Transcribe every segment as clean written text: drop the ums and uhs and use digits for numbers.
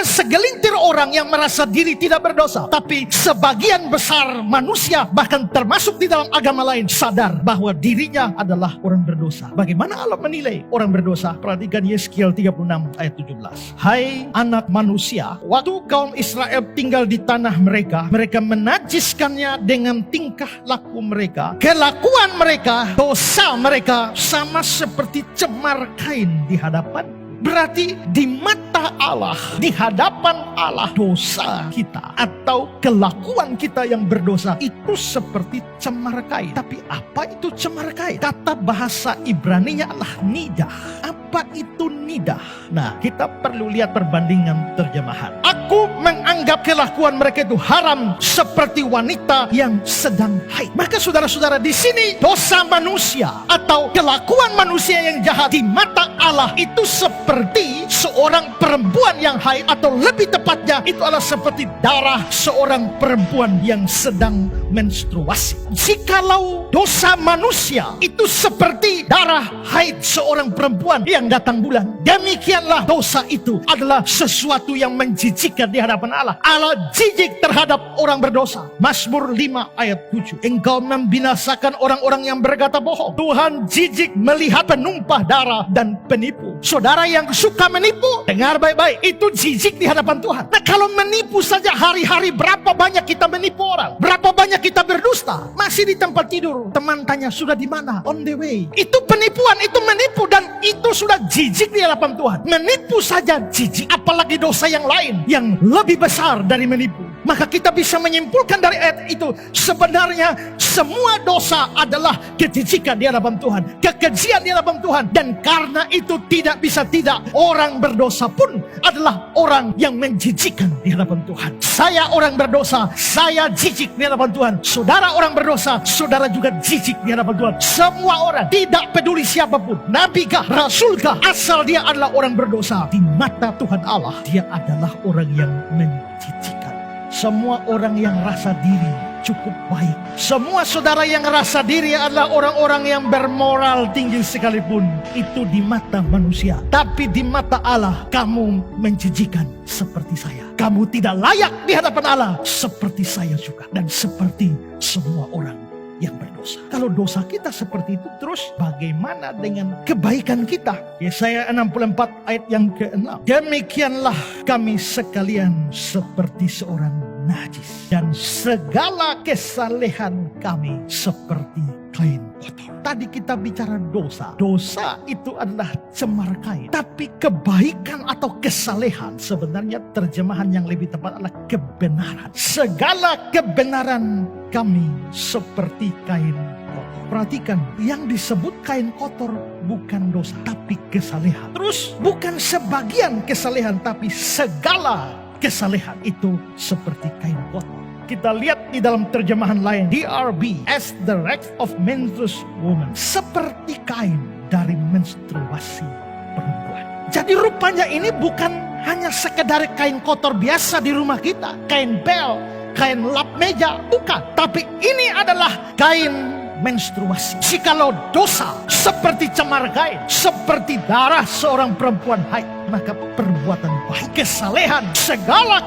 segelintir orang yang merasa diri tidak berdosa. Tapi sebagian besar manusia, bahkan termasuk di dalam agama lain, sadar bahwa dirinya adalah orang berdosa. Bagaimana Allah menilai orang berdosa? Perhatikan Yeskiel 36 ayat 17. Hai anak manusia, waktu kaum Israel tinggal di tanah mereka, mereka menajiskannya dengan tingkah laku mereka. Kelakuan mereka, dosa mereka sama seperti cemar kain di hadapan. Berarti di mata Allah, di hadapan Allah, dosa kita atau kelakuan kita yang berdosa itu seperti cemar kain. Tapi apa itu cemar kain? Kata bahasa Ibraninya adalah nidah. Apa itu nidah? Nah, kita perlu lihat perbandingan terjemahan. Aku menganggap kelakuan mereka itu haram seperti wanita yang sedang haid. Maka saudara-saudara, di sini dosa manusia atau kelakuan manusia yang jahat di mata Allah itu seperti seorang perempuan yang haid, atau lebih tepatnya itu adalah seperti darah seorang perempuan yang sedang menstruasi. Jikalau dosa manusia itu seperti darah haid seorang perempuan yang datang bulan, demikianlah dosa itu adalah sesuatu yang menjijikkan di hadapan Allah. Allah jijik terhadap orang berdosa. Mazmur 5 ayat 7. Engkau membinasakan orang-orang yang berkata bohong. Tuhan jijik melihat penumpah darah dan penipu. Saudara yang suka menipu, dengar baik-baik, itu jijik di hadapan Tuhan. Nah, kalau menipu saja hari-hari, berapa banyak kita menipu orang? Berapa banyak kita berdusta? Masih di tempat tidur, teman tanya sudah di mana? On the way. Itu penipuan, itu menipu, dan itu sudah jijik di hadapan Tuhan. Menipu saja jijik, apalagi dosa yang lain yang lebih besar dari menipu. Maka kita bisa menyimpulkan dari ayat itu, sebenarnya semua dosa adalah kejijikan di hadapan Tuhan, kekejian di hadapan Tuhan. Dan karena itu tidak bisa tidak, orang berdosa pun adalah orang yang menjijikkan di hadapan Tuhan. Saya orang berdosa, saya jijik di hadapan Tuhan. Saudara orang berdosa, saudara juga jijik di hadapan Tuhan. Semua orang, tidak peduli siapapun, nabikah, rasulkah, asal dia adalah orang berdosa, di mata Tuhan Allah dia adalah orang yang menjijikkan. Semua orang yang rasa diri cukup baik, semua saudara yang rasa diri adalah orang-orang yang bermoral tinggi sekalipun, itu di mata manusia. Tapi di mata Allah, kamu menjijikan seperti saya. Kamu tidak layak di hadapan Allah, seperti saya juga, dan seperti semua orang yang berdosa. Kalau dosa kita seperti itu terus, bagaimana dengan kebaikan kita? Yesaya 64 ayat yang ke-6. Demikianlah kami sekalian seperti seorang najis, dan segala kesalehan kami seperti kain kotor. Tadi kita bicara dosa. Dosa itu adalah cemar kain. Tapi kebaikan atau kesalehan, sebenarnya terjemahan yang lebih tepat adalah kebenaran. Segala kebenaran kami seperti kain kotor. Perhatikan, yang disebut kain kotor bukan dosa, tapi kesalehan. Terus bukan sebagian kesalehan, tapi segala kesalehan itu seperti kain kotor. Kita lihat di dalam terjemahan lain, DRB, as the rags of menstruous woman, seperti kain dari menstruasi perempuan. Jadi rupanya ini bukan hanya sekedar kain kotor biasa di rumah kita, kain bel, kain lap meja, bukan. Tapi ini adalah kain menstruasi. Jikalau dosa seperti cemar kain, seperti darah seorang perempuan haid, maka perbuatan baik, kesalehan, segala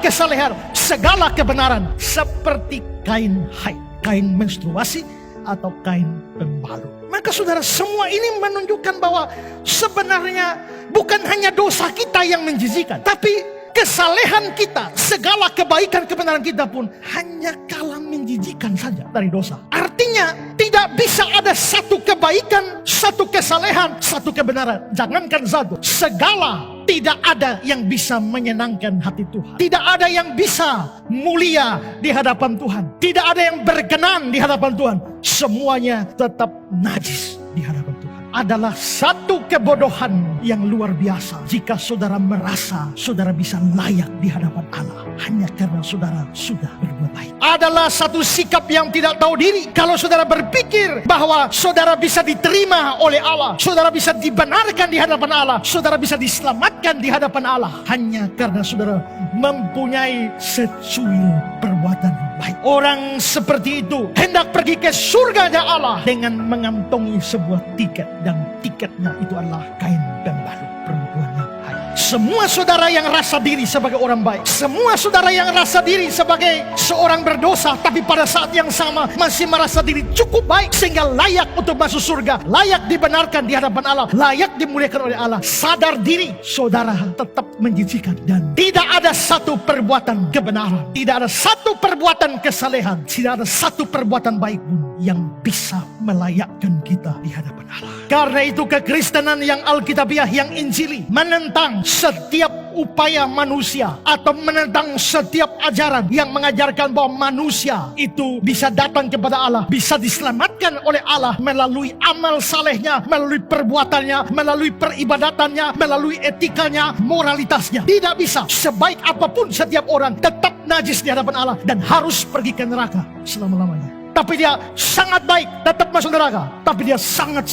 kebenaran seperti kain haid, kain menstruasi atau kain pembalut. Maka saudara, semua ini menunjukkan bahwa sebenarnya bukan hanya dosa kita yang menjijikan, tapi kesalehan kita, segala kebaikan kebenaran kita pun hanya kalah menjijikan saja dari dosa. Artinya tidak bisa ada satu kebaikan, satu kesalehan, satu kebenaran. Jangankan satu, segala, tidak ada yang bisa menyenangkan hati Tuhan. Tidak ada yang bisa mulia di hadapan Tuhan. Tidak ada yang berkenan di hadapan Tuhan. Semuanya tetap najis di hadapan Tuhan. Adalah satu kebodohan yang luar biasa jika saudara merasa saudara bisa layak di hadapan Allah hanya karena saudara sudah berbuat baik. Adalah satu sikap yang tidak tahu diri kalau saudara berpikir bahwa saudara bisa diterima oleh Allah, saudara bisa dibenarkan di hadapan Allah, saudara bisa diselamatkan di hadapan Allah hanya karena saudara mempunyai secuil perbuatan baik. Orang seperti itu hendak pergi ke surganya Allah dengan mengantongi sebuah tiket, dan tiketnya itu adalah kain pembalut perempuan yang haid. semua saudara yang rasa diri sebagai orang baik, semua saudara yang rasa diri sebagai seorang berdosa, tapi pada saat yang sama masih merasa diri cukup baik sehingga layak untuk masuk surga, layak dibenarkan di hadapan Allah, layak dimuliakan oleh Allah. Sadar diri saudara tetap menjijikan, dan tidak ada satu perbuatan kebenaran, tidak ada satu perbuatan kesalehan, tidak ada satu perbuatan baik pun yang bisa melayakkan kita di hadapan Allah. Karena itu kekristenan yang alkitabiah, yang injili, menentang setiap upaya manusia atau menentang setiap ajaran yang mengajarkan bahwa manusia itu bisa datang kepada Allah, bisa diselamatkan oleh Allah melalui amal salehnya, melalui perbuatannya, melalui peribadatannya, melalui etikanya, moralitasnya. Tidak bisa. Sebaik apapun setiap orang tetap najis di hadapan Allah dan harus pergi ke neraka selama-lamanya. Tapi dia sangat baik, tetap masuk neraka. Tapi dia sangat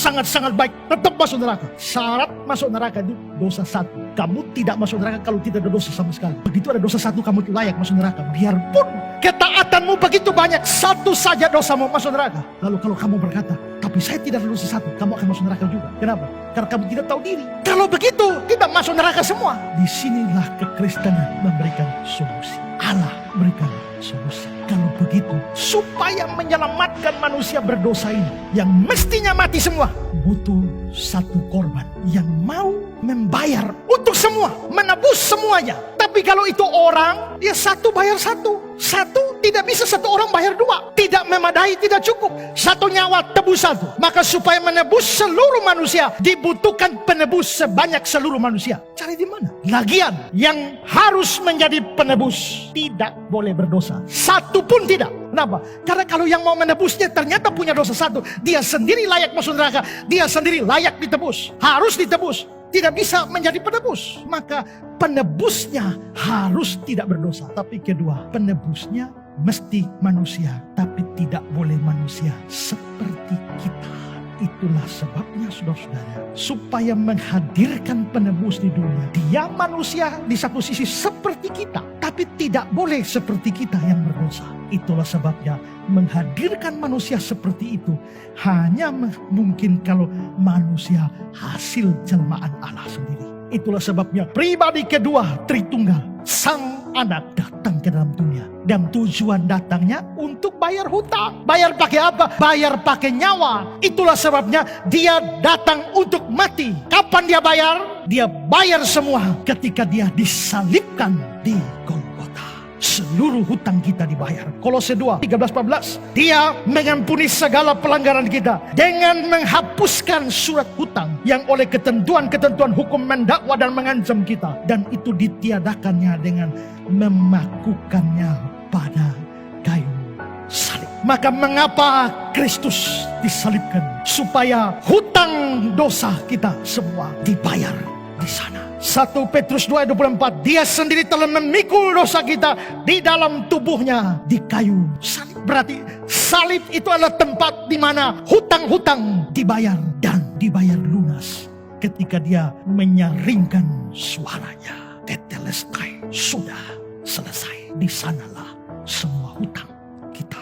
baik, tetap masuk neraka. Syarat masuk neraka itu dosa satu. Kamu tidak masuk neraka kalau tidak ada dosa sama sekali. Begitu ada dosa satu, kamu layak masuk neraka. Biarpun ketaatanmu begitu banyak, satu saja dosamu masuk neraka. Lalu kalau kamu berkata, tapi saya tidak ada dosa satu, kamu akan masuk neraka juga. Kenapa? Karena kamu tidak tahu diri. Kalau begitu, kita masuk neraka semua. Disinilah kekristenan memberikan solusi. Allah berikan solusi. Kalau begitu, supaya menyelamatkan manusia berdosa ini, yang mestinya mati semua, butuh satu korban yang mau membayar untuk semua, menebus semuanya. Tapi kalau itu orang, dia satu bayar satu. Satu tidak bisa satu orang bayar dua. Tidak memadai, tidak cukup. Satu nyawa tebus satu. Maka supaya menebus seluruh manusia, dibutuhkan penebus sebanyak seluruh manusia. Cari di mana? Lagian yang harus menjadi penebus tidak boleh berdosa. Satu pun tidak. Kenapa? Karena kalau yang mau menebusnya ternyata punya dosa satu, dia sendiri layak masuk neraka. Dia sendiri layak ditebus. Harus ditebus. Tidak bisa menjadi penebus. Maka penebusnya harus tidak berdosa. Tapi kedua, penebusnya mesti manusia, tapi tidak boleh manusia seperti kita. Itulah sebabnya saudara-saudara, supaya menghadirkan penebus di dunia, dia manusia di satu sisi seperti kita, tapi tidak boleh seperti kita yang berdosa. Itulah sebabnya menghadirkan manusia seperti itu hanya mungkin kalau manusia hasil jelmaan Allah sendiri. Itulah sebabnya pribadi kedua Tritunggal, Sang Anak, datang ke dalam dunia. Dan tujuan datangnya untuk bayar hutang. Bayar pakai apa? Bayar pakai nyawa. Itulah sebabnya dia datang untuk mati. Kapan dia bayar? Dia bayar semua ketika dia disalibkan di Golgota. Seluruh hutang kita dibayar. Kolose 2, 13-14. Dia mengampuni segala pelanggaran kita dengan menghapuskan surat hutang yang oleh ketentuan-ketentuan hukum mendakwa dan mengancam kita. Dan itu ditiadakannya dengan memakukannya pada kayu salib. Maka mengapa Kristus disalibkan? Supaya hutang dosa kita semua dibayar di sana. 1 Petrus 2:24, dia sendiri telah memikul dosa kita di dalam tubuhnya di kayu salib. Berarti salib itu adalah tempat di mana hutang-hutang dibayar dan dibayar lunas. Ketika dia menyaringkan suaranya, tetelestai, sudah selesai. Di sanalah semua hutang kita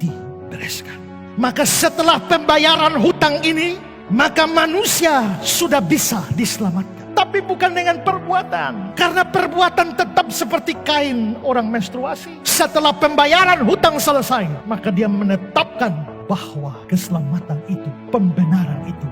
dibereskan. Maka setelah pembayaran hutang ini, maka manusia sudah bisa diselamatkan. Tapi bukan dengan perbuatan. Karena perbuatan tetap seperti Kain orang menstruasi. Setelah pembayaran hutang selesai, maka dia menetapkan bahwa keselamatan itu, pembenaran itu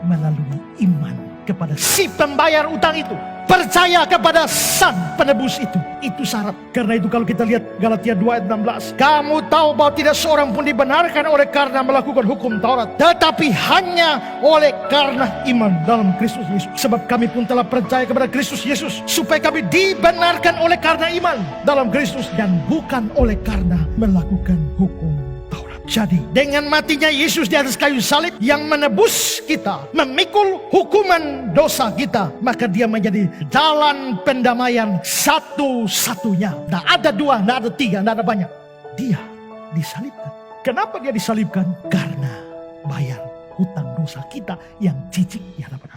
melalui iman kepada si pembayar utang itu. Percaya kepada Sang Penebus itu. Itu syarat. Karena itu kalau kita lihat Galatia 2:16. Kamu tahu bahwa tidak seorang pun dibenarkan oleh karena melakukan hukum Taurat. Tetapi hanya oleh karena iman dalam Kristus Yesus. Sebab kami pun telah percaya kepada Kristus Yesus. Supaya kami dibenarkan oleh karena iman dalam Kristus. Dan bukan oleh karena melakukan hukum Taurat. Jadi dengan matinya Yesus di atas kayu salib yang menebus kita, memikul hukuman dosa kita, maka dia menjadi jalan pendamaian satu-satunya. Tidak ada dua, tidak ada tiga, tidak ada banyak. Dia disalibkan. Kenapa dia disalibkan? Karena bayar hutang dosa kita yang cicik di hadapan Allah.